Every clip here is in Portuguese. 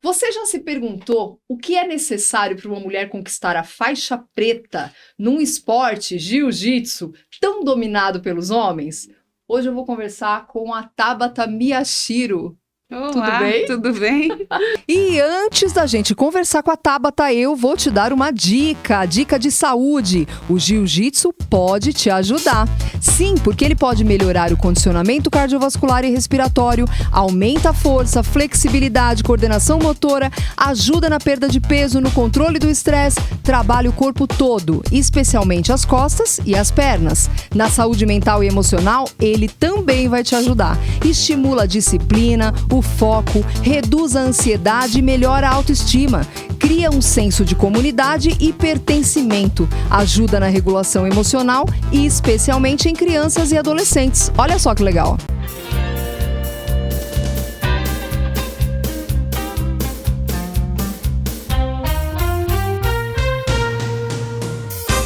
Você já se perguntou o que é necessário para uma mulher conquistar a faixa preta num esporte, jiu-jitsu, tão dominado pelos homens? Hoje eu vou conversar com a Tabata Miyashiro. Tudo Olá, bem? tudo bem? E antes da gente conversar com a Tabata, eu vou te dar uma dica de saúde. O jiu-jitsu pode te ajudar. Sim, porque ele pode melhorar o condicionamento cardiovascular e respiratório, aumenta a força, flexibilidade, coordenação motora, ajuda na perda de peso, no controle do estresse, trabalha o corpo todo, especialmente as costas e as pernas. Na saúde mental e emocional, ele também vai te ajudar. Estimula a disciplina, o foco, reduz a ansiedade e melhora a autoestima. Cria um senso de comunidade e pertencimento. Ajuda na regulação emocional e especialmente em crianças e adolescentes. Olha só que legal.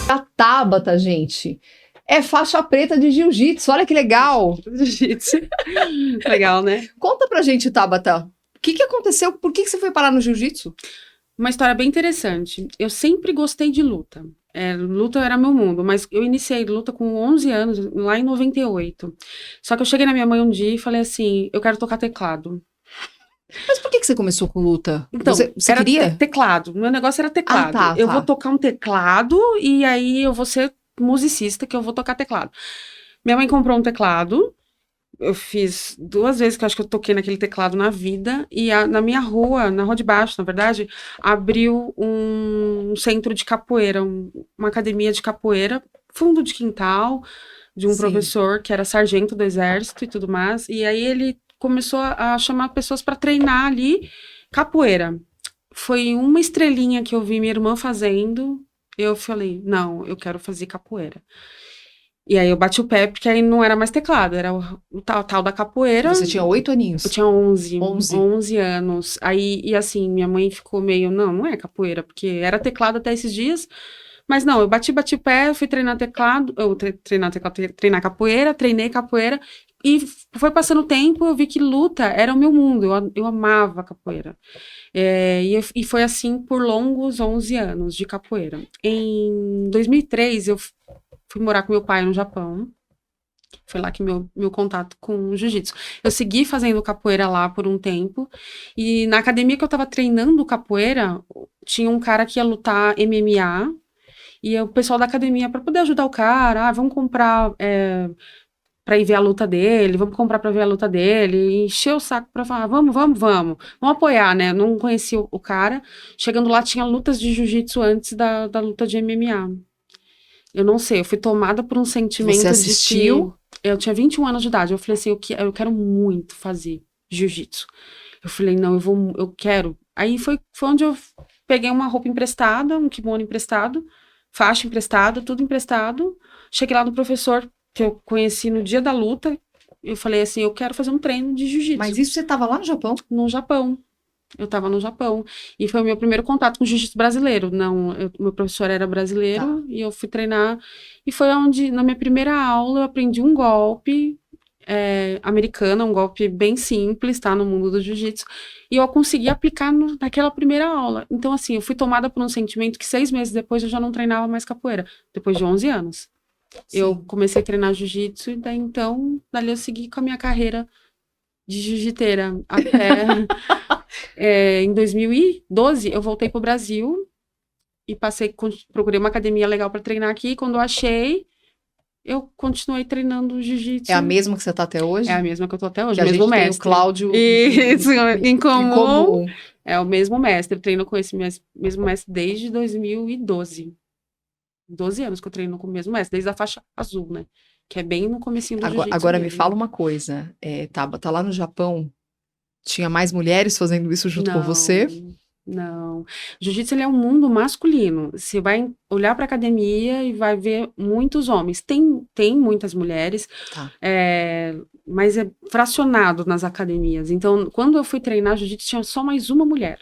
A Tabata, gente, é faixa preta de jiu-jitsu. Olha que legal. Jiu-jitsu. Legal, né? Conta pra gente, Tabata, o que aconteceu? Por que você foi parar no jiu-jitsu? Uma história bem interessante. Eu sempre gostei de luta. Luta era meu mundo, mas eu iniciei luta com 11 anos, lá em 98. Só que eu cheguei na minha mãe um dia e falei assim, eu quero tocar teclado. Mas por que você começou com luta? Então, você era queria? teclado. Meu negócio era teclado. Ah, tá, Eu tá. vou tocar um teclado e aí eu vou ser musicista que eu vou tocar teclado. Minha mãe comprou um teclado. Eu fiz 2 vezes que eu acho que eu toquei naquele teclado na vida. E na minha rua, na rua de baixo, na verdade, abriu um centro de capoeira, uma academia de capoeira, fundo de quintal, de um Sim. professor que era sargento do exército e tudo mais. E aí ele começou a chamar pessoas para treinar ali capoeira. Foi uma estrelinha que eu vi minha irmã fazendo. Eu falei, não, eu quero fazer capoeira. E aí eu bati o pé, porque aí não era mais teclado, era o tal da capoeira. Você tinha 8 aninhos? Eu tinha 11 11 anos. Aí, e assim, minha mãe ficou meio, não é capoeira, porque era teclado até esses dias. Mas não, eu bati o pé, fui treinar teclado, treinar capoeira, treinei capoeira. E foi passando o tempo, eu vi que luta era o meu mundo, eu amava capoeira. E foi assim por longos 11 anos de capoeira. Em 2003, eu fui morar com meu pai no Japão. Foi lá que meu contato com o jiu-jitsu. Eu segui fazendo capoeira lá por um tempo. E na academia que eu tava treinando capoeira, tinha um cara que ia lutar MMA. E o pessoal da academia, para poder ajudar o cara, vamos comprar pra ir ver a luta dele, vamos comprar pra ver a luta dele. E encheu o saco pra falar, vamos apoiar, né? Não conhecia o cara. Chegando lá, tinha lutas de jiu-jitsu antes da luta de MMA. Eu não sei, eu fui tomada por um sentimento Você assistiu? Eu tinha 21 anos de idade, eu falei assim, eu quero muito fazer jiu-jitsu. Eu falei, não, eu quero. Aí foi onde eu peguei uma roupa emprestada, um kimono emprestado, faixa emprestada, tudo emprestado. Cheguei lá no professor, que eu conheci no dia da luta, eu falei assim, eu quero fazer um treino de jiu-jitsu. Mas isso você estava lá no Japão? No Japão. Eu estava no Japão. E foi o meu primeiro contato com jiu-jitsu brasileiro. Meu professor era brasileiro, Tá. e eu fui treinar. E foi onde, na minha primeira aula, eu aprendi um golpe americano, um golpe bem simples, tá? No mundo do jiu-jitsu. E eu consegui aplicar naquela primeira aula. Então, assim, eu fui tomada por um sentimento que 6 meses depois eu já não treinava mais capoeira. Depois de 11 anos. Sim. Eu comecei a treinar jiu-jitsu e daí, então, dali eu segui com a minha carreira de jiu-jiteira até... em 2012, eu voltei pro Brasil e procurei uma academia legal para treinar aqui. Quando eu achei, eu continuei treinando jiu-jitsu. É a mesma que você tá até hoje? É a mesma que eu tô até hoje, Que o mesmo mestre. Tem o Cláudio Isso, em comum. comum. É o mesmo mestre. Eu treino com esse mesmo mestre desde 2012. 12 anos que eu treino com o mesmo mestre, desde a faixa azul, né? Que é bem no comecinho do jiu-jitsu. Agora me mesmo. fala uma coisa, Tabata, lá no Japão, tinha mais mulheres fazendo isso junto com você? Não. Jiu-jitsu, ele é um mundo masculino. Você vai olhar para academia e vai ver muitos homens. Tem muitas mulheres, Tá. Mas é fracionado nas academias. Então, quando eu fui treinar jiu-jitsu, tinha só mais uma mulher.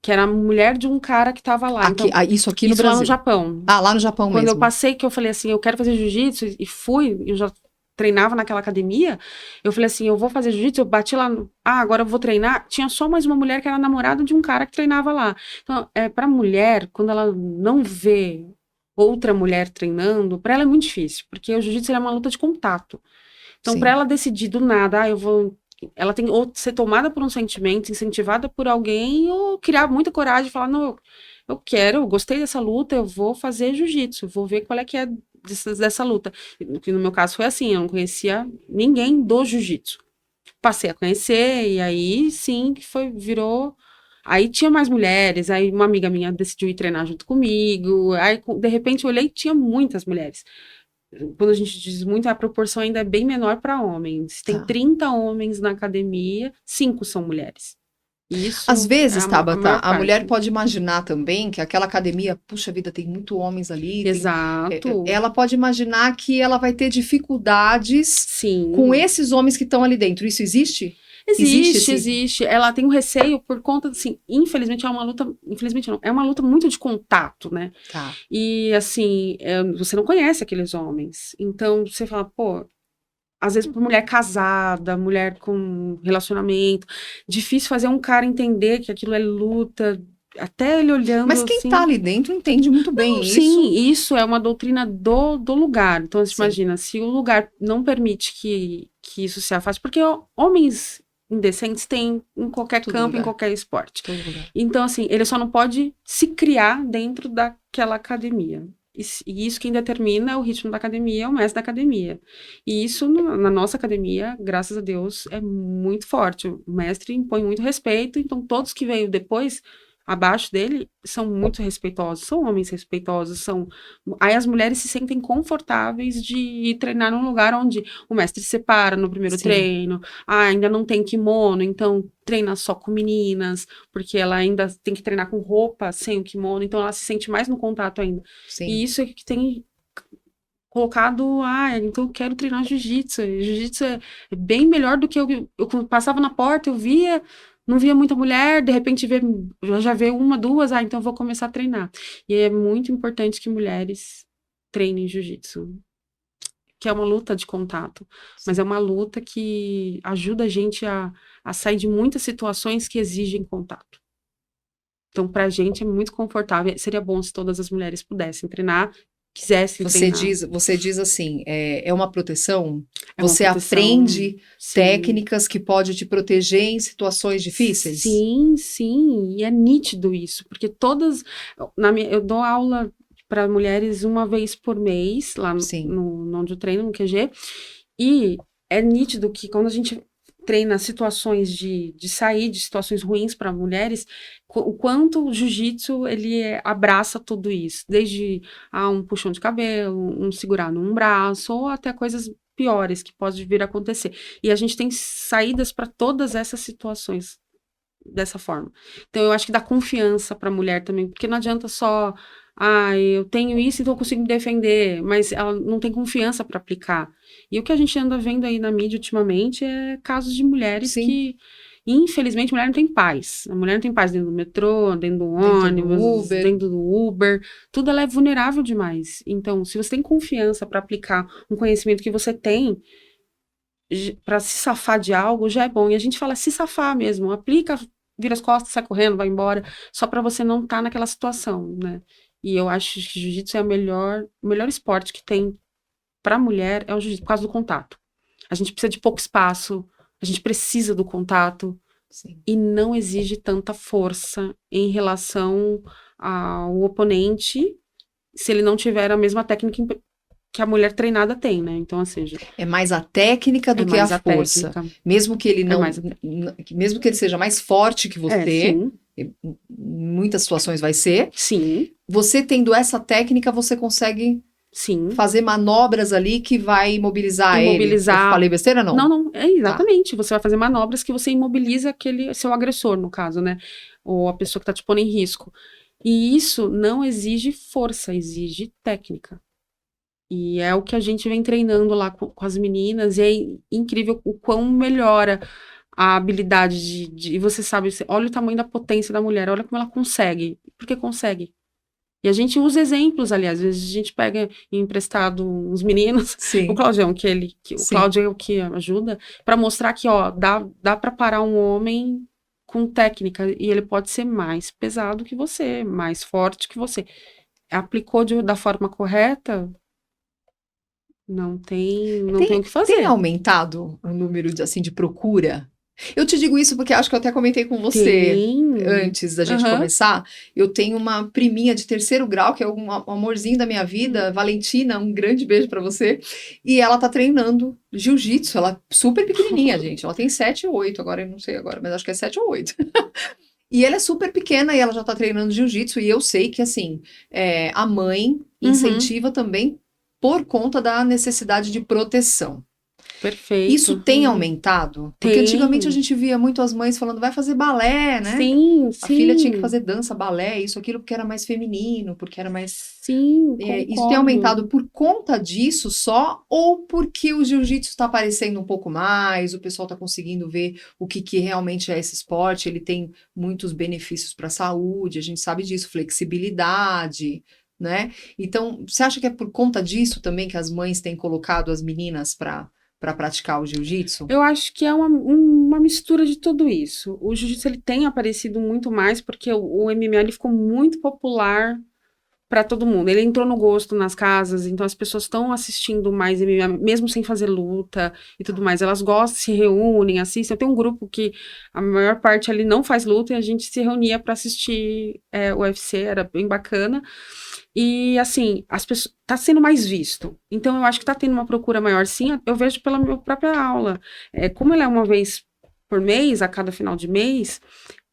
Que era a mulher de um cara que tava lá. Aqui, Então, isso aqui no Brasil? Lá no Japão. Ah, lá no Japão Quando mesmo. eu passei, que eu falei assim, eu quero fazer jiu-jitsu, e fui, eu já treinava naquela academia, eu falei assim, eu vou fazer jiu-jitsu, eu bati lá, agora eu vou treinar, tinha só mais uma mulher que era namorada de um cara que treinava lá. Então, pra mulher, quando ela não vê outra mulher treinando, pra ela é muito difícil, porque o jiu-jitsu é uma luta de contato. Então, Sim. pra ela decidir do nada, ela tem ou ser tomada por um sentimento, incentivada por alguém, ou criar muita coragem e falar, não, eu gostei dessa luta, eu vou fazer jiu-jitsu, vou ver qual é que é dessa luta. Que no meu caso foi assim, eu não conhecia ninguém do jiu-jitsu. Passei a conhecer, e aí sim que virou. Aí tinha mais mulheres, aí uma amiga minha decidiu ir treinar junto comigo, aí de repente eu olhei e tinha muitas mulheres. Quando a gente diz muito, a proporção ainda é bem menor para homens. Tem Tá. 30 homens na academia, 5 são mulheres. Isso Às vezes, é a Tabata, maior a mulher parte. pode imaginar também que aquela academia, puxa vida, tem muito homens ali. Exato. Ela pode imaginar que ela vai ter dificuldades com Sim. esses homens que estão ali dentro. Isso existe? Existe. Ela tem um receio por conta, assim, infelizmente é uma luta, infelizmente não, é uma luta muito de contato, né? Tá. E, assim, você não conhece aqueles homens. Então, você fala, pô, às vezes por mulher casada, mulher com relacionamento, difícil fazer um cara entender que aquilo é luta, até ele olhando Mas quem assim. tá ali dentro entende muito bem isso. Sim, isso é uma doutrina do lugar. Então, você Sim. imagina, se o lugar não permite que isso se afaste, porque homens indecentes tem em qualquer Todo campo, em lugar. qualquer esporte. Todo lugar. Então, assim, ele só não pode se criar dentro daquela academia. E isso quem determina o ritmo da academia é o mestre da academia. E isso, na nossa academia, graças a Deus, é muito forte. O mestre impõe muito respeito, então todos que veio depois, abaixo dele, são muito respeitosos, são homens respeitosos, Aí as mulheres se sentem confortáveis de ir treinar num lugar onde o mestre separa no primeiro Sim. treino, ainda não tem kimono, então treina só com meninas, porque ela ainda tem que treinar com roupa sem o kimono, então ela se sente mais no contato ainda. Sim. E isso é que tem colocado, então eu quero treinar jiu-jitsu. Jiu-jitsu é bem melhor do que eu passava na porta, eu via, não via muita mulher, de repente já vê uma, duas, então eu vou começar a treinar. E é muito importante que mulheres treinem jiu-jitsu, que é uma luta de contato, mas é uma luta que ajuda a gente a sair de muitas situações que exigem contato. Então, pra gente é muito confortável. Seria bom se todas as mulheres pudessem treinar, quisessem treinar. Você diz assim, é uma proteção? É uma Você proteção, aprende sim. técnicas que pode te proteger em situações difíceis? Sim, e é nítido isso, porque eu dou aula para mulheres uma vez por mês, lá onde eu treino, no QG, e é nítido que quando a gente treina situações de sair de situações ruins para mulheres, o quanto o jiu-jitsu ele abraça tudo isso, desde um puxão de cabelo, um segurar num braço, ou até coisas piores que pode vir a acontecer. E a gente tem saídas para todas essas situações dessa forma. Então eu acho que dá confiança para a mulher também, porque não adianta só eu tenho isso, então eu consigo me defender, mas ela não tem confiança para aplicar. E o que a gente anda vendo aí na mídia ultimamente é casos de mulheres que, infelizmente, a mulher não tem paz. A mulher não tem paz dentro do metrô, dentro do ônibus, dentro do Uber. Tudo ela é vulnerável demais. Então, se você tem confiança para aplicar um conhecimento que você tem para se safar de algo, já é bom. E a gente fala se safar mesmo. Aplica, vira as costas, sai correndo, vai embora, só para você não estar naquela situação, né? E eu acho que jiu-jitsu é o melhor esporte que tem para mulher, é o jiu-jitsu, por causa do contato. A gente precisa de pouco espaço, a gente precisa do contato. Sim. E não exige tanta força em relação ao oponente se ele não tiver a mesma técnica que a mulher treinada tem, né? Então, ou seja... É mais a técnica do que a força. Técnica. Mesmo que ele mesmo que ele seja mais forte que você, sim. Em muitas situações vai ser. Sim. Você tendo essa técnica, você consegue fazer manobras ali que vai imobilizar ele. Eu falei besteira, não? Não, exatamente. Você vai fazer manobras que você imobiliza aquele seu agressor, no caso, né? Ou a pessoa que tá te pondo em risco. E isso não exige força, exige técnica. E é o que a gente vem treinando lá com as meninas, e é incrível o quão melhora a habilidade de você sabe, olha o tamanho da potência da mulher, olha como ela consegue. Porque consegue. E a gente usa exemplos ali, às vezes a gente pega emprestado uns meninos, Sim. o Claudião, o Sim. Cláudio é o que ajuda, para mostrar que, ó, dá para parar um homem com técnica, e ele pode ser mais pesado que você, mais forte que você. Aplicou da forma correta, não tem o que Tem fazer. aumentado o número assim, de procura? Eu te digo isso porque acho que eu até comentei com você Tem. antes da gente começar. Eu tenho uma priminha de 3º grau, que é um amorzinho da minha vida, Valentina, um grande beijo pra você. E ela tá treinando jiu-jitsu, ela é super pequenininha, gente. Ela tem 7 ou 8, agora eu não sei agora, mas acho que é 7 ou 8. E ela é super pequena e ela já tá treinando jiu-jitsu. E eu sei que, assim, a mãe incentiva também por conta da necessidade de proteção. Perfeito. Isso tem aumentado? Porque antigamente a gente via muito as mães falando, vai fazer balé, né? Sim, A filha tinha que fazer dança, balé, isso, aquilo, porque era mais feminino, porque era mais... Sim, isso tem aumentado por conta disso só, ou porque o jiu-jitsu está aparecendo um pouco mais, o pessoal está conseguindo ver o que realmente é esse esporte, ele tem muitos benefícios para a saúde, a gente sabe disso, flexibilidade, né? Então, você acha que é por conta disso também que as mães têm colocado as meninas para praticar o jiu-jitsu? Eu acho que é uma mistura de tudo isso. O jiu-jitsu ele tem aparecido muito mais porque o MMA ele ficou muito popular para todo mundo. Ele entrou no gosto nas casas, então as pessoas estão assistindo mais MMA, mesmo sem fazer luta e tudo mais. Elas gostam, se reúnem, assistem. Eu tenho um grupo que a maior parte ali não faz luta e a gente se reunia para assistir o UFC, era bem bacana. E, assim, as pessoas, tá sendo mais visto. Então, eu acho que tá tendo uma procura maior, sim. Eu vejo pela minha própria aula. Como ela é uma vez por mês, a cada final de mês,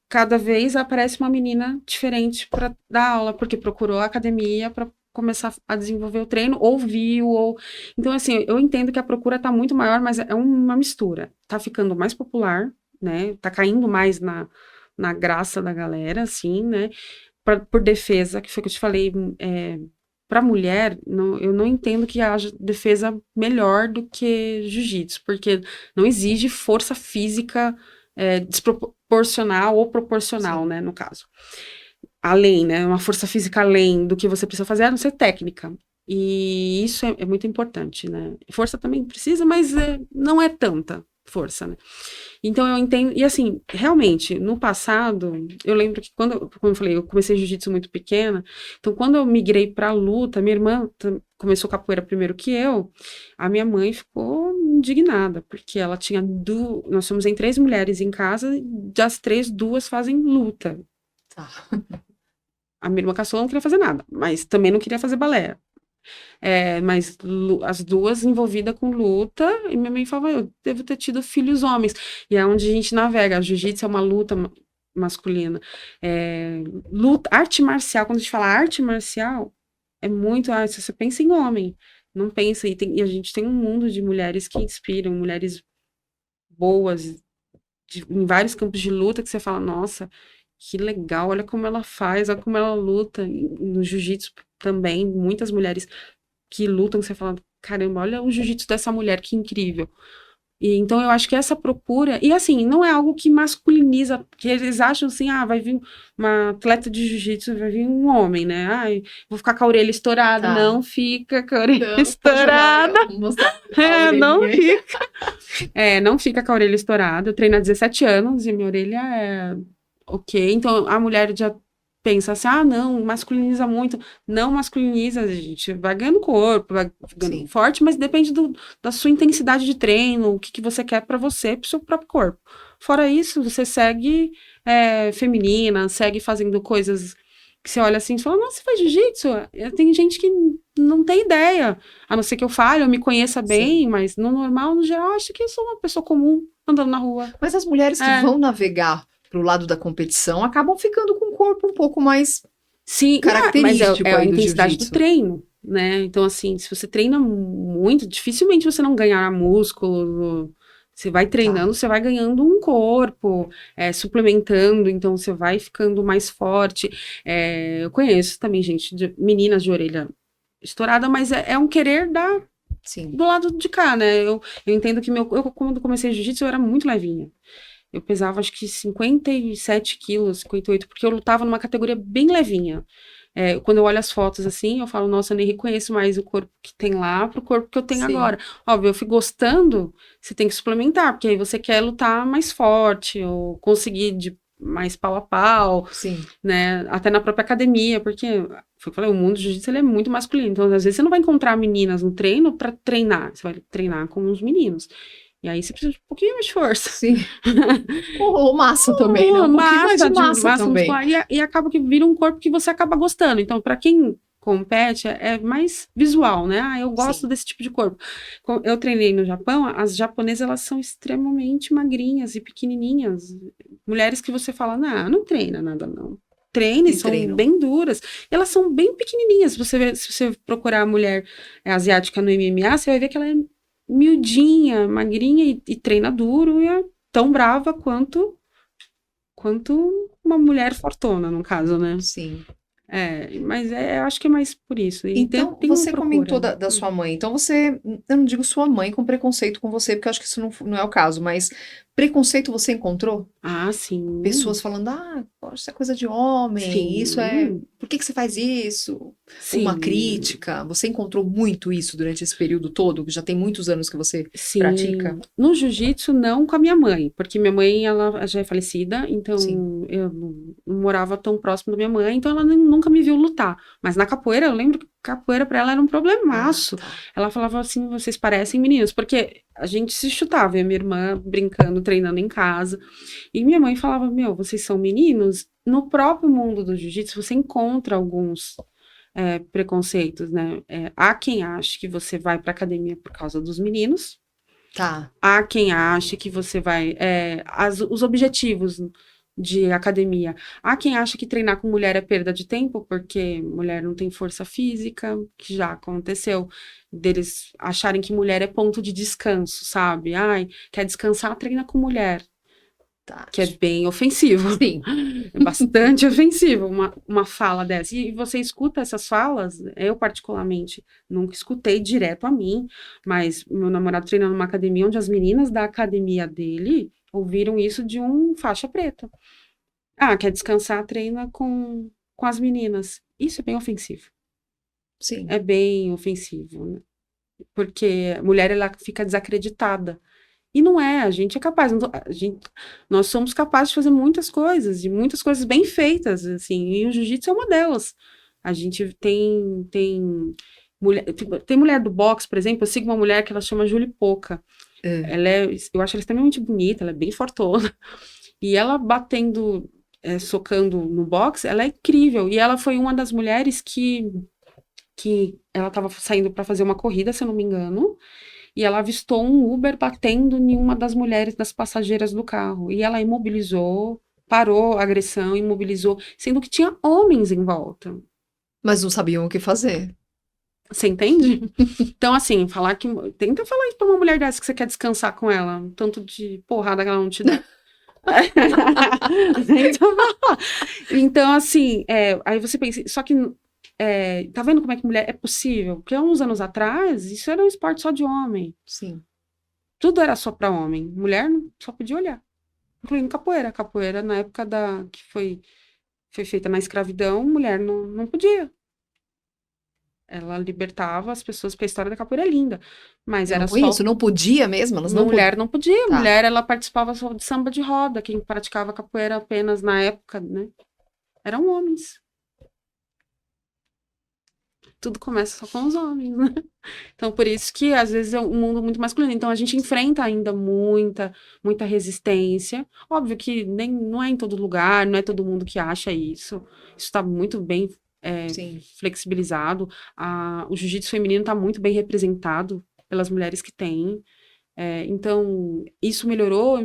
cada vez aparece uma menina diferente para dar aula, porque procurou a academia para começar a desenvolver o treino, ou viu, ou... Então, assim, eu entendo que a procura tá muito maior, mas é uma mistura. Tá ficando mais popular, né? Tá caindo mais na graça da galera, assim, né? Por defesa, que foi o que eu te falei, para mulher, eu não entendo que haja defesa melhor do que jiu-jitsu, porque não exige força física desproporcional ou proporcional, Sim. né, no caso. Além, né, uma força física além do que você precisa fazer, a não ser técnica. E isso é muito importante, né. Força também precisa, mas não é tanta força, né. Então, eu entendo, e assim, realmente, no passado, eu lembro que como eu falei, eu comecei jiu-jitsu muito pequena, então quando eu migrei pra luta, minha irmã começou capoeira primeiro que eu, a minha mãe ficou indignada, porque ela tinha nós somos em 3 mulheres em casa, e das 3, 2 fazem luta. Tá. A minha irmã caçula não queria fazer nada, mas também não queria fazer balé. Mas as duas envolvidas com luta, e minha mãe falava, eu devo ter tido filhos homens. E é onde a gente navega. A jiu-jitsu é uma luta masculina. Luta, arte marcial, quando a gente fala arte marcial, é muito, se você pensa em homem, não pensa, e a gente tem um mundo de mulheres que inspiram, mulheres boas, em vários campos de luta, que você fala, nossa, que legal, olha como ela faz, olha como ela luta. No jiu-jitsu também, muitas mulheres que lutam, você fala, caramba, olha o jiu-jitsu dessa mulher, que incrível. E então eu acho que essa procura, e assim, não é algo que masculiniza, porque eles acham assim, vai vir uma atleta de jiu-jitsu, vai vir um homem, né? Ai, vou ficar com a orelha estourada. Tá. Não fica com a orelha estourada. Não fica. Não fica com a orelha estourada. Eu treino há 17 anos e minha orelha é ok. Então a mulher já pensa assim, não, masculiniza muito. Não masculiniza, a gente vai ganhando corpo, vai ficando forte, mas depende da sua intensidade de treino, o que você quer pra você, pro seu próprio corpo. Fora isso, você segue feminina, segue fazendo coisas que você olha assim e fala, nossa, você faz jiu-jitsu? Tem gente que não tem ideia, a não ser que eu fale, eu me conheça bem, mas no normal, no geral, acho que eu sou uma pessoa comum, andando na rua. Mas as mulheres que vão navegar pro lado da competição acabam ficando com o corpo um pouco mais característico, mas é a do intensidade do treino, né? Então, assim, se você treina muito, dificilmente você não ganhar músculo. Você vai treinando, você vai ganhando um corpo, suplementando, então você vai ficando mais forte. Eu conheço também, gente, meninas de orelha estourada, mas é um querer do lado de cá, né? Eu entendo que quando comecei jiu-jitsu, eu era muito levinha. Eu pesava, acho que 57 quilos, 58, porque eu lutava numa categoria bem levinha. Quando eu olho as fotos assim, eu falo, nossa, eu nem reconheço mais o corpo que tem lá pro corpo que eu tenho Sim. agora. Óbvio, eu fui gostando, você tem que suplementar, porque aí você quer lutar mais forte, ou conseguir de mais pau a pau, Sim. né? Até na própria academia, porque, foi o que eu falei, o mundo do jiu-jitsu ele é muito masculino. Então, às vezes, você não vai encontrar meninas no treino pra treinar, você vai treinar com os meninos. E aí você precisa de um pouquinho mais de força. Sim. Ou massa também, né? Um pouquinho mais de massa também. muscular, e acaba que vira um corpo que você acaba gostando. Então, para quem compete, é mais visual, né? Eu gosto Sim. desse tipo de corpo. Eu treinei no Japão, as japonesas, elas são extremamente magrinhas e pequenininhas. Mulheres que você fala, não treina nada, não. Treina, são bem duras. Elas são bem pequenininhas. Se você procurar a mulher asiática no MMA, você vai ver que ela é miudinha, magrinha e treina duro e é tão brava quanto uma mulher fortona, no caso, né? Sim. Mas eu acho que é mais por isso. Então, você comentou da sua mãe. Então, eu não digo sua mãe com preconceito com você, porque eu acho que isso não é o caso, mas preconceito você encontrou? Ah, sim. Pessoas falando, isso é coisa de homem, Sim. isso é... Por que você faz isso? Sim. Uma crítica. Você encontrou muito isso durante esse período todo? Que já tem muitos anos que você pratica? No jiu-jitsu, não com a minha mãe, porque minha mãe, ela já é falecida, então eu não morava tão próximo da minha mãe, então ela nunca me viu lutar. Mas na capoeira, eu lembro que capoeira pra ela era um problemaço. Tá. Ela falava assim, vocês parecem meninos, porque a gente se chutava, eu e minha irmã brincando, treinando em casa, e minha mãe falava, vocês são meninos? No próprio mundo do jiu-jitsu, você encontra alguns preconceitos, né? Há quem ache que você vai pra academia por causa dos meninos. Tá. Há quem ache que você vai... os objetivos de academia. Há quem acha que treinar com mulher é perda de tempo, porque mulher não tem força física, que já aconteceu, deles acharem que mulher é ponto de descanso, sabe? Quer descansar, treina com mulher. Tá. Que é bem ofensivo. Sim. É bastante ofensivo uma fala dessa. E você escuta essas falas, eu particularmente nunca escutei direto a mim, mas meu namorado treina numa academia onde as meninas da academia dele ouviram isso de um faixa preta. Quer descansar, treina com as meninas. Isso é bem ofensivo. Sim. É bem ofensivo, né? Porque a mulher, ela fica desacreditada. E não é, a gente é capaz, nós somos capazes de fazer muitas coisas, e muitas coisas bem feitas, assim, e o jiu-jitsu é uma delas. A gente tem mulher do boxe, por exemplo, eu sigo uma mulher que ela chama Julie Poca. Eu acho ela extremamente bonita, ela é bem fortona, e ela batendo, socando no boxe, ela é incrível, e ela foi uma das mulheres que ela estava saindo para fazer uma corrida, se eu não me engano, e ela avistou um Uber batendo em uma das mulheres, das passageiras do carro. E ela imobilizou, parou a agressão, imobilizou, sendo que tinha homens em volta. Mas não sabiam o que fazer. Você entende? Então, assim, tenta falar isso pra uma mulher dessa que você quer descansar com ela. Um tanto de porrada que ela não te dá. Então, assim, aí você pensa, só que tá vendo como é que mulher é possível? Porque há uns anos atrás, isso era um esporte só de homem. Sim. Tudo era só pra homem. Mulher só podia olhar. Incluindo capoeira. Capoeira, na época que foi feita na escravidão, mulher não podia. Ela libertava as pessoas, porque a história da capoeira é linda. Mas era só... Isso, não podia mesmo? Mulher não podia. Tá. Mulher, ela participava só de samba de roda. Quem praticava capoeira apenas na época, né? Eram homens. Tudo começa só com os homens, né? Então, por isso que, às vezes, é um mundo muito masculino. Então, a gente enfrenta ainda muita resistência. Óbvio que não é em todo lugar, não é todo mundo que acha isso. Isso está muito bem flexibilizado. O jiu-jitsu feminino está muito bem representado pelas mulheres que têm. Então, isso melhorou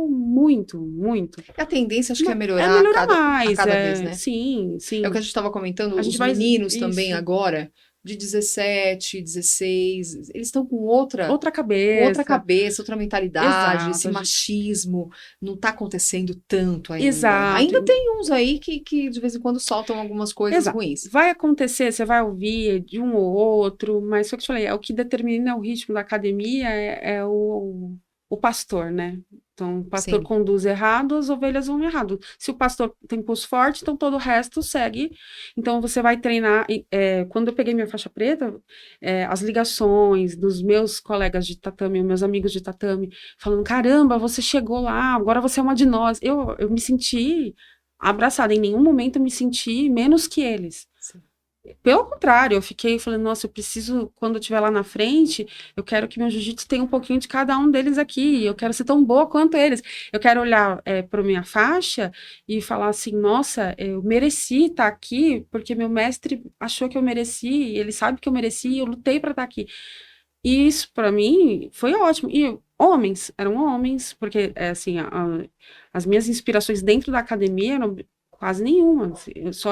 muito, muito. A tendência, acho que é melhorar mais, a cada vez, né? Sim. É o que a gente estava comentando, os meninos também agora, de 17, 16, eles estão com outra cabeça, outra mentalidade. Exato. Esse machismo não tá acontecendo tanto ainda. Exato. Ainda tem uns aí que de vez em quando soltam algumas coisas ruins. Vai acontecer, você vai ouvir de um ou outro, mas foi o que eu te falei, o que determina o ritmo da academia é o pastor, né? Então, o pastor Sim. conduz errado, as ovelhas vão errado. Se o pastor tem pulso forte, então todo o resto segue. Então, você vai treinar. Quando eu peguei minha faixa preta, as ligações dos meus colegas de tatame, meus amigos de tatame, falando: caramba, você chegou lá, agora você é uma de nós. Eu me senti abraçada. Em nenhum momento eu me senti menos que eles. Sim. Pelo contrário, eu fiquei falando, nossa, eu preciso, quando eu estiver lá na frente, eu quero que meu jiu-jitsu tenha um pouquinho de cada um deles aqui, eu quero ser tão boa quanto eles. Eu quero olhar para minha faixa e falar assim, nossa, eu mereci estar aqui, porque meu mestre achou que eu mereci, ele sabe que eu mereci, e eu lutei para estar aqui. E isso, para mim, foi ótimo. E eram homens, porque, assim, as minhas inspirações dentro da academia eram quase nenhuma. Assim,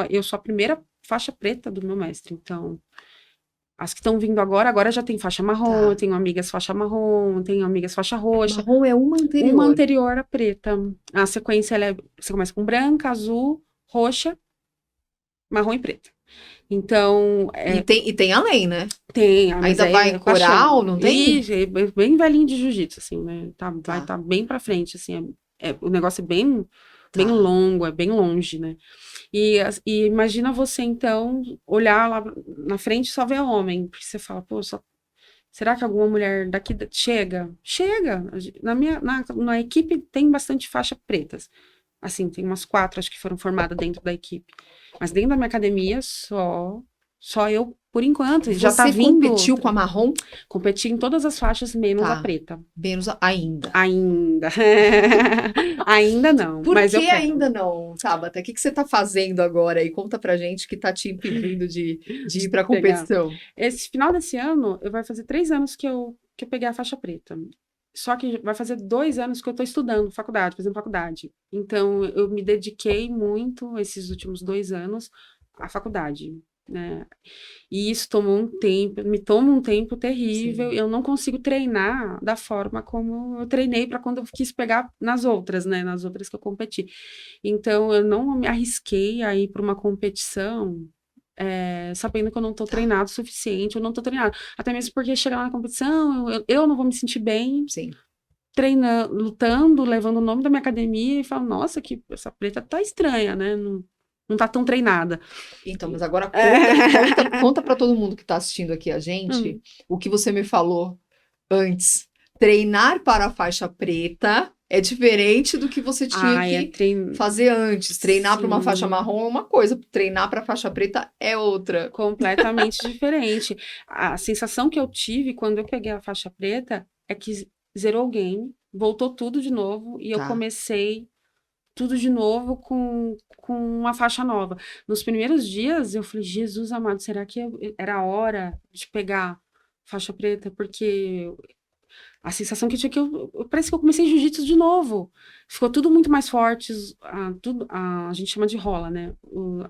eu sou a primeira faixa preta do meu mestre. Então, as que estão vindo agora já tem faixa marrom, Tá. eu tenho amigas faixa marrom, tenho amigas faixa roxa. Marrom é uma anterior. Uma anterior à preta. A sequência, você começa com branca, azul, roxa, marrom e preta. Então, E tem além, né? tem. Mas Ainda aí vai coral, não tem? Ixi, bem velhinho de jiu-jitsu, assim, né? Vai Tá. estar bem pra frente, assim. O negócio é bem Tá. longo, é bem longe, né? E imagina você, então, olhar lá na frente e só ver homem. Porque você fala, pô, será que alguma mulher daqui chega? Chega! Na equipe tem bastante faixa pretas. Assim, tem umas 4, acho que foram formadas dentro da equipe. Mas dentro da minha academia, só eu, por enquanto. Já tá Você vindo competiu com a marrom? Competi em todas as faixas, menos a Tá. preta. Menos ainda. Ainda. Ainda não, Por mas que eu quero. ainda não, Tabata? O que você tá fazendo agora aí? Conta pra gente que tá te impedindo de ir pra competição. Esse final desse ano, vai fazer 3 anos que eu peguei a faixa preta. Só que vai fazer 2 anos que eu tô estudando faculdade, fazendo faculdade. Então, eu me dediquei muito, esses últimos 2 anos, à faculdade, né? E isso me toma um tempo terrível. Sim. Eu não consigo treinar da forma como eu treinei para quando eu quis pegar nas outras, né? Nas outras que eu competi. Então, eu não me arrisquei a ir para uma competição sabendo que eu não estou treinado o suficiente, eu não estou treinado. Até mesmo porque chegar lá na competição, eu não vou me sentir bem. Sim. Treinando, lutando, levando o nome da minha academia e falo, nossa, que essa preta tá estranha, né? Não tá tão treinada. Então, mas agora conta para todo mundo que está assistindo aqui a gente o que você me falou antes. Treinar para a faixa preta é diferente do que você tinha que fazer antes. Treinar para uma faixa marrom é uma coisa, treinar para a faixa preta é outra. Completamente diferente. A sensação que eu tive quando eu peguei a faixa preta é que zerou o game, voltou tudo de novo e eu comecei tudo de novo com uma faixa nova. Nos primeiros dias, eu falei, Jesus amado, será que era a hora de pegar faixa preta? Porque a sensação que eu tinha parece que eu comecei jiu-jitsu de novo. Ficou tudo muito mais forte, a gente chama de rola, né?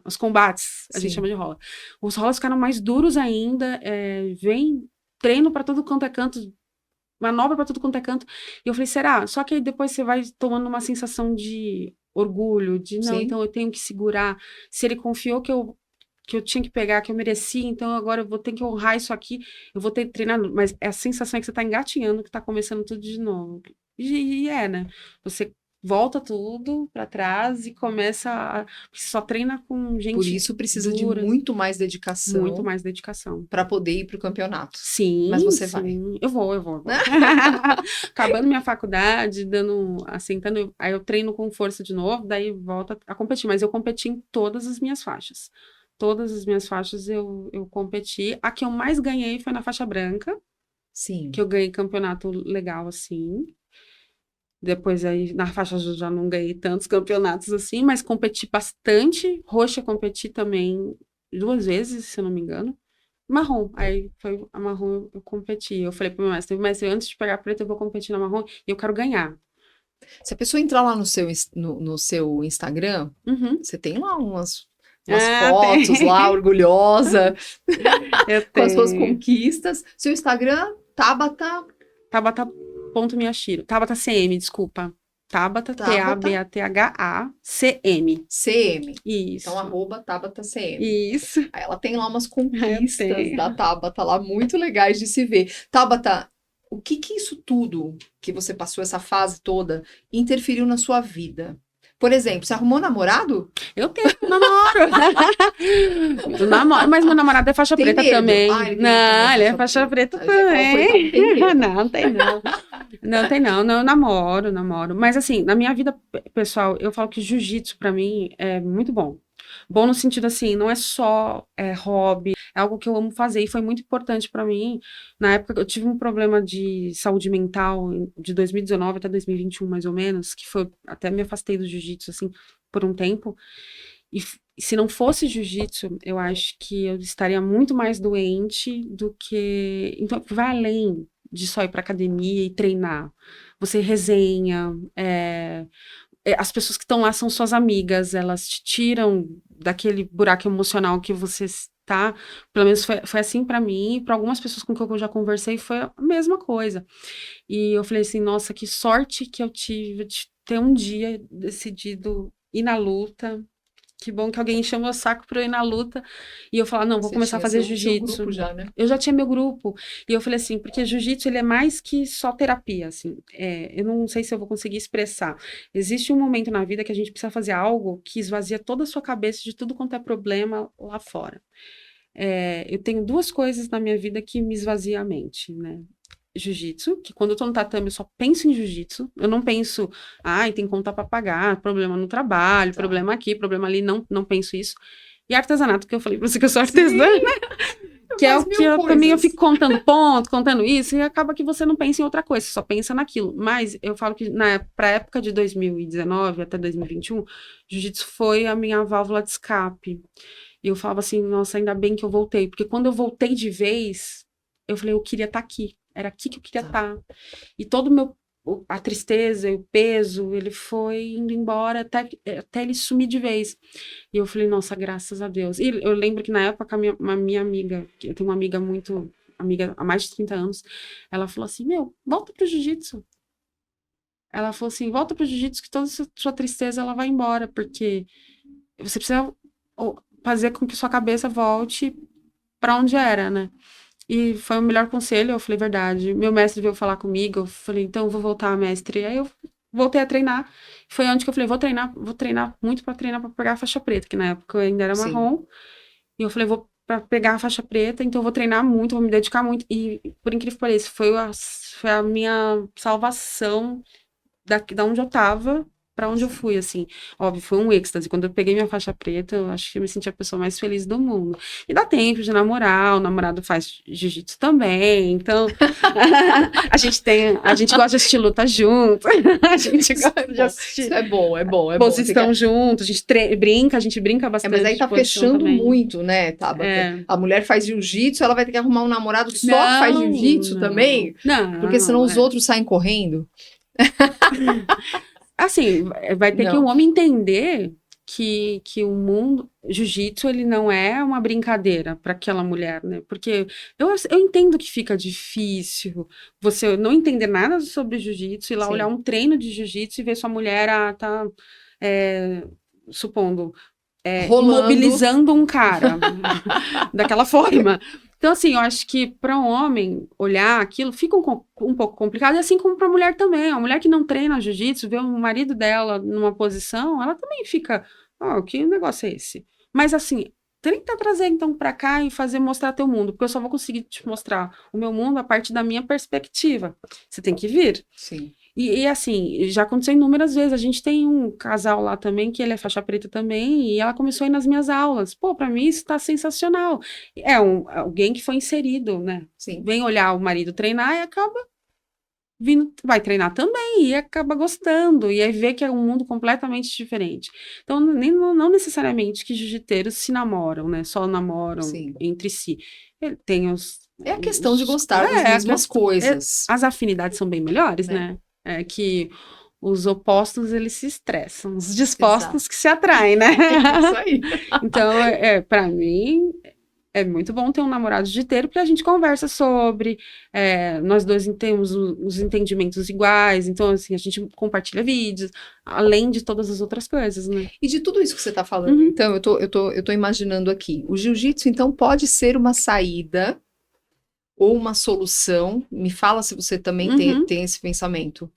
Os combates, a gente chama de rola. Os rolas ficaram mais duros ainda, vem treino para todo quanto é canto, manobra para tudo quanto é canto. E eu falei, será? Só que aí depois você vai tomando uma sensação de orgulho, de não, então eu tenho que segurar. Se ele confiou que eu tinha que pegar, que eu merecia, então agora eu vou ter que honrar isso aqui, eu vou ter que treinar. Mas a sensação é que você tá engatinhando, que tá começando tudo de novo. E né? Você volta tudo para trás e começa você só treina com gente Por isso precisa dura, de muito mais dedicação. Muito mais dedicação. Para poder ir para o campeonato. Sim, mas você vai. Eu vou. Acabando minha faculdade, assentando, aí eu treino com força de novo, daí volta a competir. Mas eu competi em todas as minhas faixas. Todas as minhas faixas eu competi. A que eu mais ganhei foi na faixa branca. Sim. Que eu ganhei campeonato legal, assim. Depois aí, na faixa azul já não ganhei tantos campeonatos assim, mas competi bastante. Roxa competi também 2 vezes, se eu não me engano. Marrom, aí foi a marrom eu competi. Eu falei pro meu mestre, antes de pegar a preta eu vou competir na marrom e eu quero ganhar. Se a pessoa entrar lá no seu Instagram, você tem lá umas fotos lá, orgulhosa, com as suas conquistas. Seu Instagram, Tabata.miyashiro. Tabata CM, desculpa. Tabata, TABATHACM. CM. Isso. Então, @TabataCM. Isso. Aí ela tem lá umas conquistas da Tabata lá, muito legais de se ver. Tabata, o que isso tudo que você passou, essa fase toda, interferiu na sua vida? Por exemplo, você arrumou namorado? Eu tenho um namoro. Mas meu namorado é faixa Tem preta medo? também. Ah, ele Não, ele é faixa preta também. Não, tem não. Não, tem não. Não, eu namoro. Mas assim, na minha vida pessoal, eu falo que jiu-jitsu pra mim é muito bom. Bom no sentido assim, não é só hobby, é algo que eu amo fazer e foi muito importante pra mim. Na época eu tive um problema de saúde mental de 2019 até 2021 mais ou menos, que foi até me afastei do jiu-jitsu assim por um tempo. E se não fosse jiu-jitsu, eu acho que eu estaria muito mais doente do que, então vai além de só ir pra academia e treinar. Você resenha, as pessoas que estão lá são suas amigas, elas te tiram daquele buraco emocional que você está. Pelo menos foi assim para mim, e para algumas pessoas com quem eu já conversei foi a mesma coisa. E eu falei assim, nossa, que sorte que eu tive de ter um dia decidido ir na luta. Que bom que alguém encheu meu saco pra eu ir na luta. E eu falar, não, vou começar a fazer jiu-jitsu. Grupo já, né? Eu já tinha meu grupo. E eu falei assim, porque jiu-jitsu ele é mais que só terapia, assim. Eu não sei se eu vou conseguir expressar. Existe um momento na vida que a gente precisa fazer algo que esvazia toda a sua cabeça de tudo quanto é problema lá fora. Eu tenho duas coisas na minha vida que me esvazia a mente, né? Jiu-jitsu, que quando eu tô no tatame eu só penso em jiu-jitsu, eu não penso, tem conta pra pagar, problema no trabalho, problema aqui, problema ali, não penso isso. E artesanato, que eu falei pra você que eu sou artesã, que é o que também eu fico contando ponto, contando isso, e acaba que você não pensa em outra coisa, você só pensa naquilo. Mas eu falo que pra época de 2019 até 2021, jiu-jitsu foi a minha válvula de escape. E eu falava assim, nossa, ainda bem que eu voltei, porque quando eu voltei de vez, eu falei, eu queria estar aqui. Era aqui que eu queria estar. E todo a tristeza e o peso, ele foi indo embora até ele sumir de vez. E eu falei, nossa, graças a Deus. E eu lembro que na época a minha amiga, eu tenho uma amiga amiga há mais de 30 anos, ela falou assim, volta pro jiu-jitsu. Ela falou assim, volta pro jiu-jitsu que toda sua tristeza ela vai embora, porque você precisa fazer com que sua cabeça volte para onde era, né? E foi o melhor conselho, eu falei, verdade. Meu mestre veio falar comigo, eu falei, então eu vou voltar, mestre. Aí eu voltei a treinar. Foi onde que eu falei, vou treinar muito para pegar a faixa preta, que na época eu ainda era marrom. E eu falei, vou para pegar a faixa preta, então eu vou treinar muito, vou me dedicar muito. E por incrível que pareça, foi a minha salvação da onde eu tava pra onde eu fui, assim. Óbvio, foi um êxtase. Quando eu peguei minha faixa preta, eu acho que eu me senti a pessoa mais feliz do mundo. E dá tempo de namorar, o namorado faz jiu-jitsu também, então a gente gosta de assistir luta junto, a gente gosta de assistir. Isso é bom. Posição junto, a gente brinca bastante. Mas aí tá fechando também. Muito, né, Tabata? A mulher faz jiu-jitsu, ela vai ter que arrumar um namorado que só faz jiu-jitsu também? Não. Porque senão os outros saem correndo. Assim, vai ter que um homem entender que o mundo, jiu-jitsu, ele não é uma brincadeira para aquela mulher, né? Porque eu entendo que fica difícil você não entender nada sobre jiu-jitsu e lá olhar um treino de jiu-jitsu e ver sua mulher, supondo, mobilizando um cara daquela forma. Então, assim, eu acho que para um homem olhar aquilo fica um pouco complicado, e assim como para a mulher também. A mulher que não treina jiu-jitsu, vê o marido dela numa posição, ela também fica, que negócio é esse? Mas, assim, tenta trazer, então, para cá e mostrar teu mundo, porque eu só vou conseguir te mostrar o meu mundo a partir da minha perspectiva. Você tem que vir. Sim. E assim, já aconteceu inúmeras vezes. A gente tem um casal lá também, que ele é faixa preta também, e ela começou a ir nas minhas aulas. Pô, pra mim isso tá sensacional. Alguém que foi inserido, né? Sim. Vem olhar o marido treinar e acaba vindo, vai treinar também, e acaba gostando, e aí vê que é um mundo completamente diferente. Então, não necessariamente que jiu-jiteiros se namoram, né? Só namoram entre si. Tem a questão de gostar das mesmas coisas. As afinidades são bem melhores, né? Que os opostos, eles se estressam, os dispostos que se atraem, né? Isso aí. Então, para mim, é muito bom ter um namorado jiu-jiteiro, porque a gente conversa sobre, nós dois temos os entendimentos iguais, então, assim, a gente compartilha vídeos, além de todas as outras coisas, né? E de tudo isso que você está falando, então, eu tô imaginando aqui, o jiu-jitsu, então, pode ser uma saída ou uma solução, me fala se você também tem esse pensamento,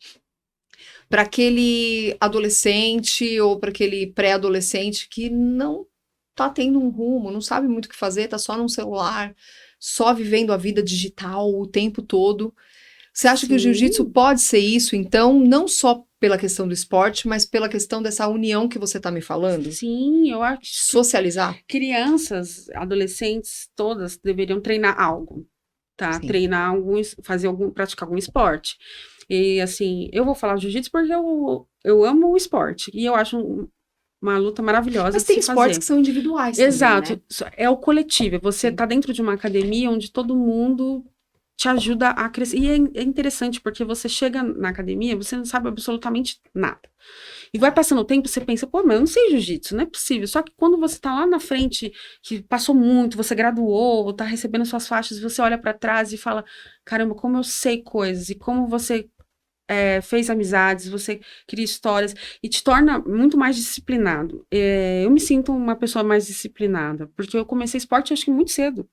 para aquele adolescente ou para aquele pré-adolescente que não tá tendo um rumo, não sabe muito o que fazer, tá só num celular, só vivendo a vida digital o tempo todo. Você acha que o jiu-jitsu Sim. pode ser isso, então, não só pela questão do esporte, mas pela questão dessa união que você tá me falando? Sim, eu acho que Socializar? crianças, adolescentes, todas deveriam treinar algo, tá? Sim. Treinar praticar algum esporte. E assim, eu vou falar jiu-jitsu porque eu amo o esporte e eu acho uma luta maravilhosa Mas de tem se esportes fazer. que são individuais também, Exato, né? é o coletivo. Você Sim. tá dentro de uma academia onde todo mundo te ajuda a crescer. E é interessante porque você chega na academia, você não sabe absolutamente nada. E vai passando o tempo, você pensa, pô, mas eu não sei jiu-jitsu, não é possível. Só que quando você tá lá na frente, que passou muito, você graduou, tá recebendo suas faixas, você olha pra trás e fala, caramba, como eu sei coisas, e como você fez amizades, você cria histórias, e te torna muito mais disciplinado. Eu me sinto uma pessoa mais disciplinada, porque eu comecei esporte, acho que muito cedo.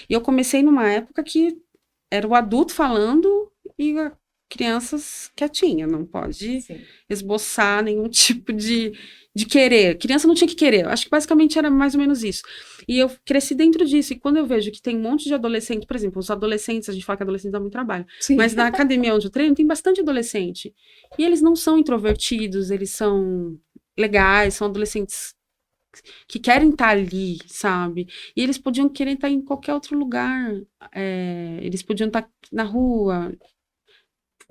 E eu comecei numa época que era o adulto falando e a crianças quietinha, não pode Sim. esboçar nenhum tipo de querer. Criança não tinha que querer. Acho que basicamente era mais ou menos isso. E eu cresci dentro disso. E quando eu vejo que tem um monte de adolescente, por exemplo, os adolescentes, a gente fala que adolescente dá muito trabalho, Sim. mas na academia onde eu treino tem bastante adolescente. E eles não são introvertidos, eles são legais, são adolescentes que querem estar ali, sabe? E eles podiam querer estar em qualquer outro lugar. Eles podiam estar na rua,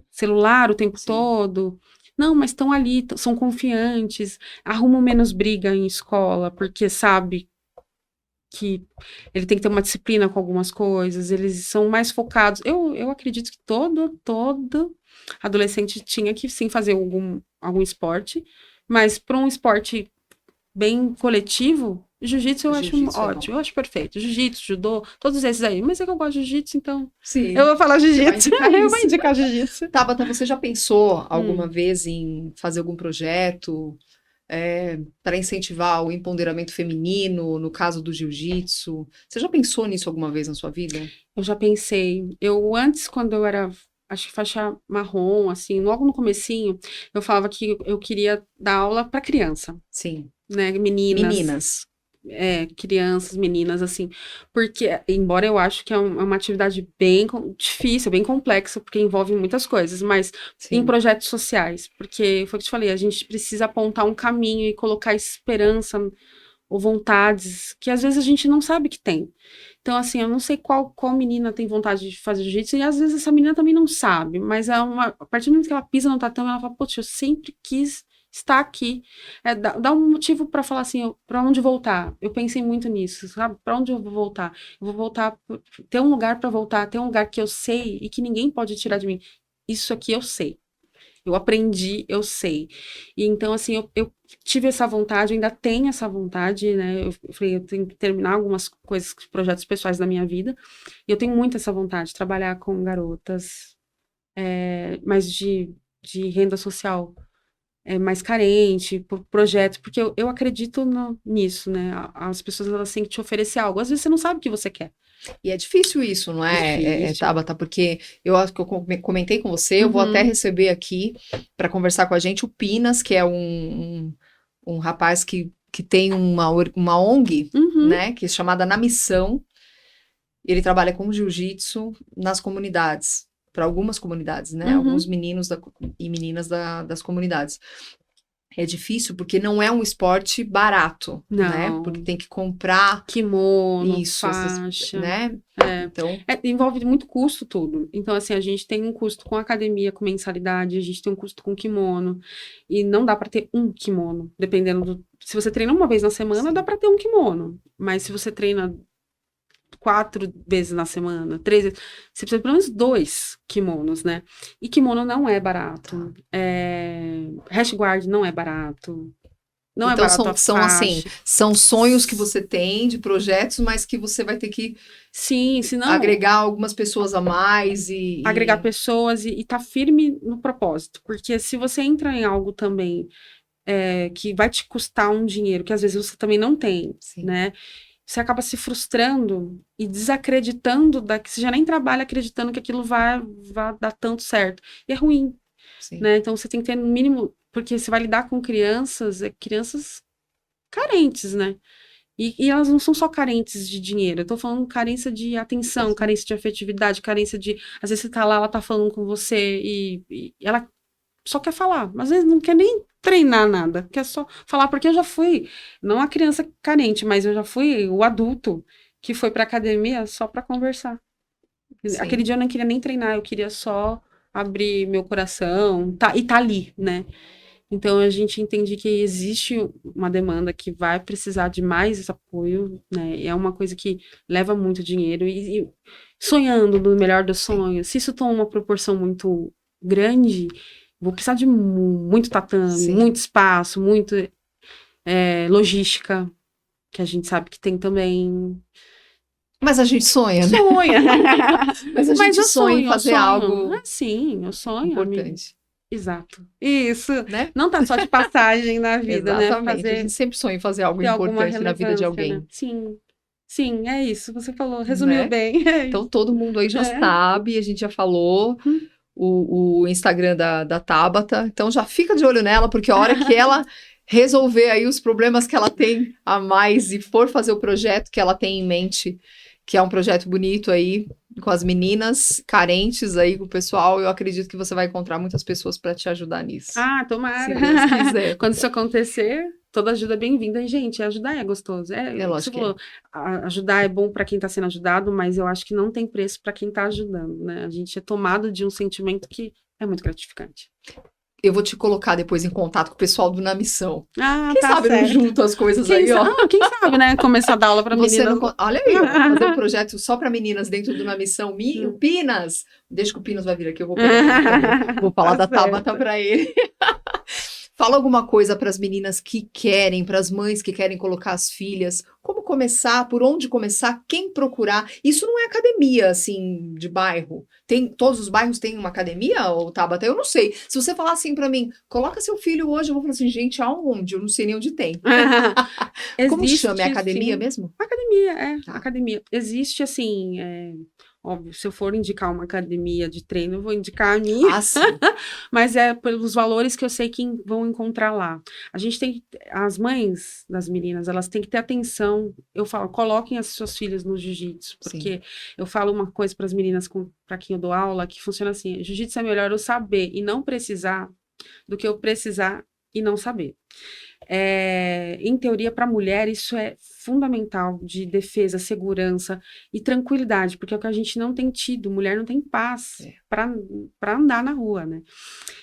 celular o tempo Sim. todo. Não, mas estão ali, são confiantes, arrumam menos briga em escola, porque sabe que ele tem que ter uma disciplina com algumas coisas, eles são mais focados. Eu acredito que todo adolescente tinha que sim fazer algum esporte, mas para um esporte bem coletivo, jiu-jitsu eu acho Jiu-jitsu é bom. ótimo, eu acho perfeito. Jiu-jitsu, judô, todos esses aí. Mas é que eu gosto de jiu-jitsu, então Sim. eu vou falar jiu-jitsu. Você vai indicar Eu isso. vou indicar jiu-jitsu. Tabata, você já pensou alguma vez em fazer algum projeto para incentivar o empoderamento feminino, no caso do jiu-jitsu? Você já pensou nisso alguma vez na sua vida? Eu já pensei. Eu antes, quando eu era, acho que faixa marrom, assim, logo no comecinho, eu falava que eu queria dar aula para criança, Sim. né? Meninas. Meninas. Crianças, meninas, assim, porque, embora eu acho que é uma atividade bem difícil, bem complexa, porque envolve muitas coisas, mas em Sim. projetos sociais, porque foi o que eu te falei, a gente precisa apontar um caminho e colocar esperança ou vontades que às vezes a gente não sabe que tem. Então, assim, eu não sei qual menina tem vontade de fazer jiu-jitsu, e às vezes essa menina também não sabe, mas a partir do momento que ela pisa no tatame, ela fala, poxa, eu sempre quis estar aqui. Dá um motivo para falar assim, para onde voltar. Eu pensei muito nisso, sabe? Para onde eu vou voltar? Eu vou voltar, ter um lugar para voltar, ter um lugar que eu sei e que ninguém pode tirar de mim. Isso aqui eu sei. Eu aprendi, eu sei. E então, assim, eu tive essa vontade, eu ainda tenho essa vontade, né? Eu falei, eu tenho que terminar algumas coisas, projetos pessoais da minha vida. E eu tenho muito essa vontade de trabalhar com garotas, mais de renda social, mais carente, por projetos, porque eu acredito nisso, né? As pessoas, elas têm que te oferecer algo. Às vezes você não sabe o que você quer. E é difícil isso, não é, Difícil. Tabata? Porque eu acho que eu comentei com você, eu vou até receber aqui para conversar com a gente o Pinas, que é um rapaz que tem uma ONG, né, que é chamada Na Missão. Ele trabalha com jiu-jitsu nas comunidades, para algumas comunidades, né? Alguns meninos e meninas das comunidades. É difícil porque não é um esporte barato, né? Não. Porque tem que comprar Kimono, isso, faixa. né? Então, envolve muito custo tudo. Então, assim, a gente tem um custo com academia, com mensalidade, a gente tem um custo com kimono. E não dá para ter um kimono, dependendo do. Se você treina uma vez na semana, sim. dá para ter um kimono. Mas se você treina 4 vezes na semana, 3 vezes, você precisa de pelo menos 2 kimonos, né? E kimono não é barato. Rash guard não é barato. Não é Então barato a são assim, faixa. são sonhos que você tem de projetos, mas que você vai ter que Sim, senão agregar algumas pessoas a mais agregar pessoas e tá firme no propósito. Porque se você entra em algo também que vai te custar um dinheiro que às vezes você também não tem, Sim. né? você acaba se frustrando e desacreditando, que você já nem trabalha acreditando que aquilo vai dar tanto certo. E é ruim, Sim. né? Então você tem que ter no mínimo, porque você vai lidar com crianças carentes, né? E elas não são só carentes de dinheiro, eu tô falando carência de atenção, carência de afetividade, carência de, às vezes você tá lá, ela tá falando com você e ela só quer falar, às vezes não quer nem treinar nada, quer só falar, porque eu já fui, não a criança carente, mas eu já fui o adulto que foi pra academia só pra conversar. Sim. Aquele dia eu não queria nem treinar, eu queria só abrir meu coração, e tá ali, né? Então, a gente entende que existe uma demanda que vai precisar de mais esse apoio, né? E é uma coisa que leva muito dinheiro. E sonhando no melhor dos sonhos, se isso toma uma proporção muito grande, vou precisar de muito tatame, Sim. muito espaço, muito logística, que a gente sabe que tem também. Mas a gente sonha, né? Sonha! Mas a gente eu sonha em sonho, fazer algo sim, eu sonho, amiga. importante. Exato. Isso. Né? Não tá só de passagem na vida, né? Exatamente. A gente sempre sonha em fazer algo ter alguma importante na vida de relevância, alguém. né? Sim. Sim, é isso. Você falou, resumiu Né? bem. Então, todo mundo aí já sabe, a gente já falou o Instagram da Tabata. Então, já fica de olho nela, porque a hora que ela resolver aí os problemas que ela tem a mais e for fazer o projeto que ela tem em mente, que é um projeto bonito aí, com as meninas carentes aí, com o pessoal, eu acredito que você vai encontrar muitas pessoas para te ajudar nisso. Ah, tomara. Se Deus quiser. Quando isso acontecer, toda ajuda é bem-vinda. E, gente, ajudar é gostoso. É lógico que falou, ajudar é bom para quem está sendo ajudado, mas eu acho que não tem preço para quem está ajudando, né? A gente é tomado de um sentimento que é muito gratificante. Eu vou te colocar depois em contato com o pessoal do Na Missão. Ah, Quem tá sabe certo. não junto as coisas Quem aí, ó. quem sabe, né? Começar a dar aula para meninas. Olha aí, ó, fazer um projeto só para meninas dentro do Na Missão. O Pinas. Deixa que o Pinas vai vir aqui, eu vou pegar. Vou falar da Tabata para ele. Fala alguma coisa para as meninas que querem, para as mães que querem colocar as filhas. Como começar? Por onde começar? Quem procurar? Isso não é academia, assim, de bairro. Todos os bairros têm uma academia, ou Tabata? Eu não sei. Se você falar assim para mim, coloca seu filho hoje, eu vou falar assim, gente, aonde? Eu não sei nem onde tem. Como chama? É academia mesmo? Academia, academia. Existe, assim, óbvio, se eu for indicar uma academia de treino, eu vou indicar a minha. Ah, sim. Mas é pelos valores que eu sei que vão encontrar lá. A gente tem, as mães das meninas, elas têm que ter atenção. Eu falo, coloquem as suas filhas no jiu-jitsu, porque eu falo uma coisa para as meninas, para quem eu dou aula, que funciona assim, jiu-jitsu é melhor eu saber e não precisar do que eu precisar e não saber. Em teoria, para a mulher, isso é fundamental de defesa, segurança e tranquilidade, porque é o que a gente não tem tido, mulher não tem paz para andar na rua, né?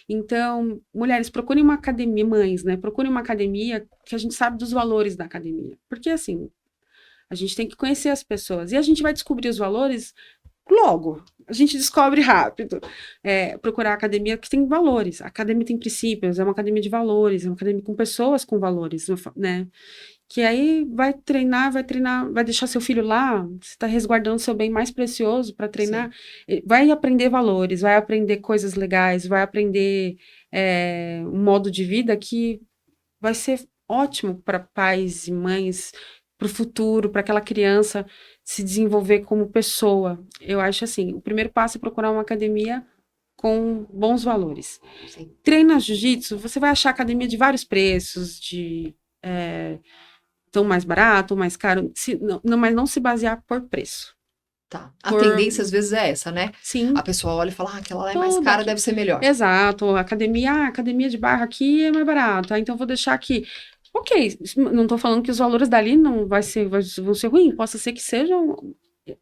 Então, mulheres, procurem uma academia, mães, né? Procurem uma academia que a gente sabe dos valores da academia, porque assim, a gente tem que conhecer as pessoas e a gente vai descobrir os valores logo. A gente descobre rápido. Procurar academia que tem valores. A academia tem princípios, é uma academia de valores, é uma academia com pessoas com valores, né? Que aí vai treinar, vai deixar seu filho lá, você está resguardando seu bem mais precioso para treinar. Vai aprender valores, vai aprender coisas legais, vai aprender um modo de vida que vai ser ótimo para pais e mães, para o futuro, para aquela criança se desenvolver como pessoa. Eu acho assim, o primeiro passo é procurar uma academia com bons valores. Sim. Treina jiu-jitsu, você vai achar academia de vários preços, tão mais barato, mais caro, mas não se basear por preço. Tá. A tendência às vezes é essa, né? Sim. A pessoa olha e fala, aquela lá é mais cara, deve ser melhor. Exato. Academia de bairro aqui é mais barata, então vou deixar aqui. Ok, não estou falando que os valores dali não vão ser ruins, possa ser que sejam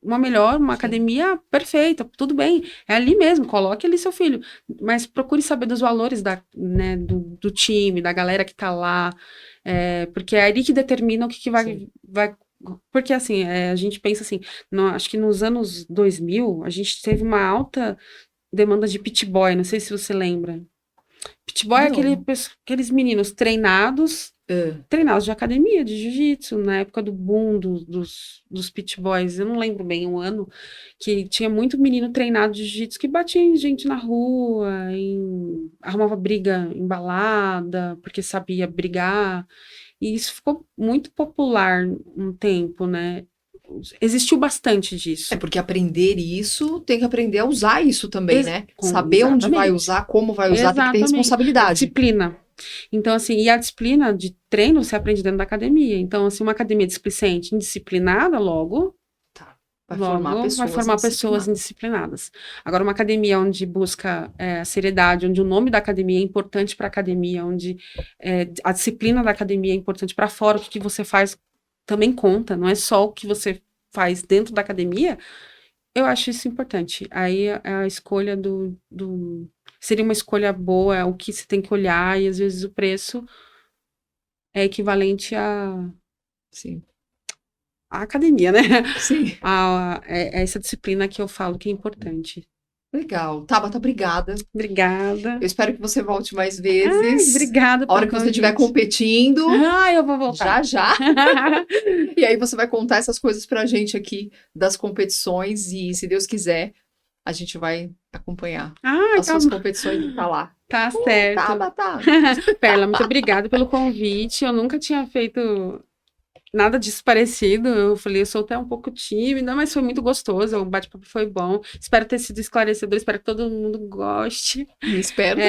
uma academia perfeita, tudo bem, é ali mesmo, coloque ali seu filho, mas procure saber dos valores do time, da galera que está lá, porque é ali que determina o que vai porque assim, a gente pensa assim, acho que nos anos 2000, a gente teve uma alta demanda de pit boy, não sei se você lembra. Pit boy é aqueles meninos treinados de academia, de jiu-jitsu, na época do boom dos pit boys, eu não lembro bem o ano, que tinha muito menino treinado de jiu-jitsu que batia em gente na rua, arrumava briga em balada, porque sabia brigar. E isso ficou muito popular um tempo, né? Existiu bastante disso. É porque aprender isso, tem que aprender a usar isso também, né? Com- Saber onde vai exatamente. usar, como vai usar, tem que ter Exatamente. responsabilidade. Disciplina. Então, assim, e a disciplina de treino você aprende dentro da academia. Então, assim, uma academia displicente, indisciplinada, logo Vai logo formar pessoas vai formar pessoas indisciplinadas. Agora, uma academia onde busca a seriedade, onde o nome da academia é importante para a academia, onde a disciplina da academia é importante para fora, o que você faz também conta, não é só o que você faz dentro da academia, eu acho isso importante. Aí a escolha seria uma escolha boa, o que você tem que olhar, e às vezes o preço é equivalente Sim, à academia, né? sim. É essa disciplina que eu falo que é importante. Legal. Tabata, obrigada. Obrigada. Eu espero que você volte mais Ai, vezes. obrigada A hora pelo que você estiver convite. competindo, Eu vou voltar. já. E aí você vai contar essas coisas pra gente aqui das competições e, se Deus quiser, a gente vai acompanhar as Tá, suas competições e tá lá. tá certo. Tabata. Perla, muito obrigada pelo convite. Eu nunca tinha feito nada disso parecido. Eu falei, eu sou até um pouco tímida, mas foi muito gostoso. O bate-papo foi bom. Espero ter sido esclarecedor. Espero que todo mundo goste. Espero.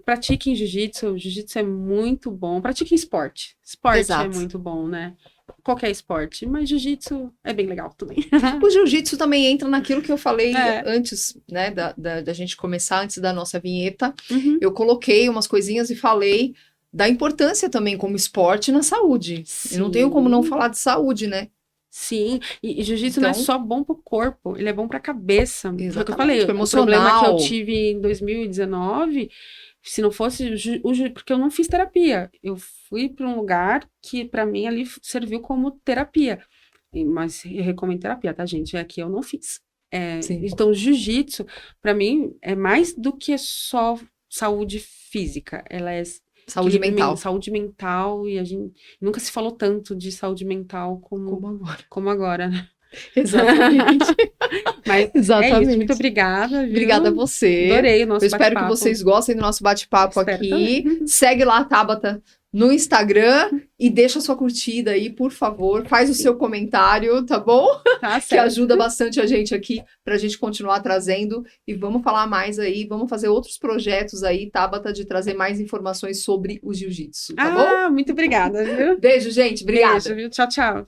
Pratiquem jiu-jitsu. Jiu-jitsu é muito bom. Pratiquem esporte. Esporte Exato. é muito bom, né? Qualquer esporte, mas jiu-jitsu é bem legal também. O jiu-jitsu também entra naquilo que eu falei É. antes, né, da gente começar, antes da nossa vinheta. Uhum. Eu coloquei umas coisinhas e falei da importância também como esporte na saúde. Eu não tenho como não falar de saúde, né? Sim, e jiu-jitsu não é Então- só bom pro corpo, ele é bom pra cabeça. Foi o que eu Exatamente, falei, pro o problema que eu emocional. tive em 2019, se não fosse porque eu não fiz terapia. Eu fui para um lugar que pra mim ali serviu como terapia. Mas eu recomendo terapia, tá, gente? Aqui eu não fiz. Sim. Então, jiu-jitsu, pra mim, é mais do que só saúde física. Ela é Saúde equilíbrio mental. saúde mental, e a gente nunca se falou tanto de saúde mental como agora, né? Exatamente. Mas é Exatamente. isso, muito obrigada, viu? Obrigada a você. Adorei o nosso Eu espero que bate-papo. vocês gostem do nosso bate-papo Espero aqui. também. Segue lá a Tabata no Instagram e deixa a sua curtida aí, por favor. Faz o seu comentário, tá bom? Tá Que certo. ajuda bastante a gente aqui pra gente continuar trazendo. E vamos falar mais aí, vamos fazer outros projetos aí, Tabata, de trazer mais informações sobre o jiu-jitsu, tá bom? Muito obrigada, viu? Beijo, gente. Obrigada. Beijo, viu? Tchau, tchau.